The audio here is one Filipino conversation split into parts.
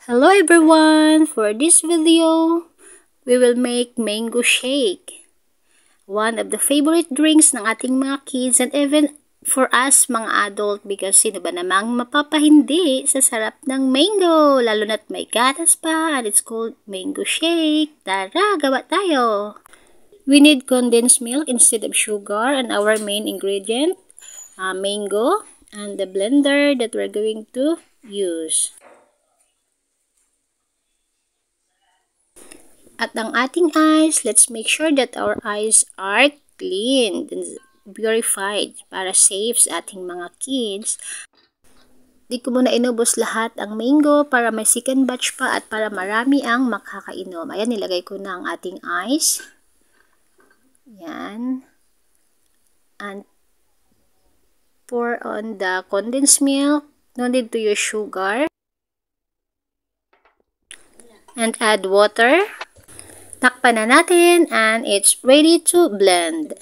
Hello everyone! For this video, we will make mango shake. One of the favorite drinks ng ating mga kids and even for us mga adult because sino ba namang mapapahindi sa sarap ng mango lalo na't may gatas pa and it's called mango shake. Tara, gawa tayo! We need condensed milk instead of sugar and our main ingredient, mango and the blender that we're going to use. At ang ating eyes, let's make sure that our eyes are clean and purified para safe sa ating mga kids. Di ko muna inubos lahat ang mango para may second batch pa at para marami ang makakainom. Ayan, nilagay ko na ang ating eyes. Yan. And pour on the condensed milk. No need to use sugar. And add water. Takpan na natin and it's ready to blend.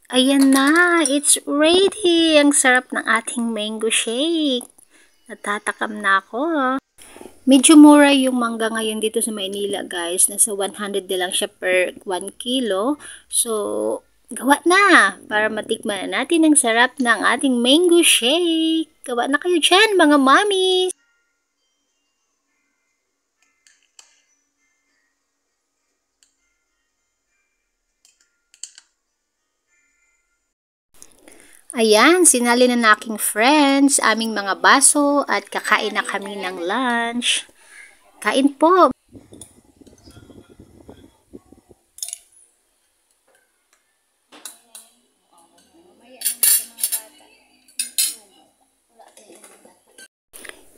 Ayan na, it's ready! Ang sarap ng ating mango shake. Natatakam na ako. Medyo mura yung mangga ngayon dito sa Maynila, guys. Nasa 100 na lang siya per 1 kilo. So, gawa na! Para matikman na natin ang sarap ng ating mango shake. Gawa na kayo dyan, mga mommies! Ayan, sinali na na aking friends, aming mga baso at kakain na kami ng lunch. Kain po!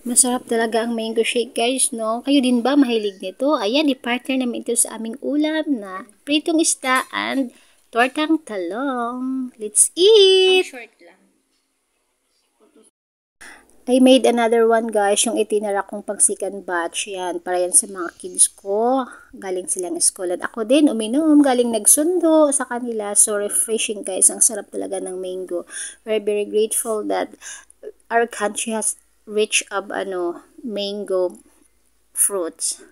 Masarap talaga ang mango shake, guys, no? Kayo din ba mahilig nito? Ayan, i-partner namin ito sa aming ulam na pritong isda and tortang talong. Let's eat! Short lang. I made another one, guys, yung itinara kong pang second batch. Yan, para yan sa mga kids ko. Galing silang school. At ako din, uminom. Galing nagsundo sa kanila. So, refreshing, guys. Ang sarap talaga ng mango. We're very grateful that our country has rich of mango fruits.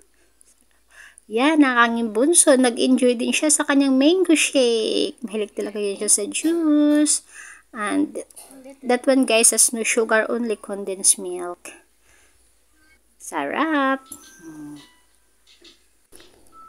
Yan, ang aking bunso. Nag-enjoy din siya sa kanyang mango shake. Mahilig talaga yun siya sa juice. And that one, guys, has no sugar, only condensed milk. Sarap!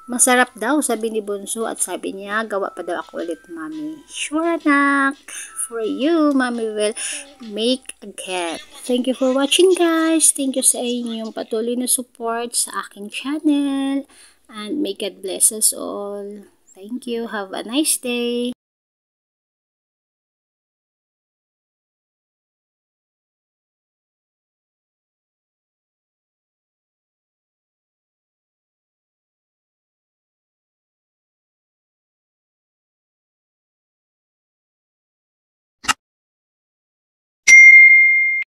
Masarap daw, sabi ni Bunso, at sabi niya, gawa pa daw ako ulit, Mami. Sure, anak! For you, Mami will make again. Thank you for watching, guys. Thank you sa inyong patuloy na support sa aking channel. And may God bless us all. Thank you. Have a nice day.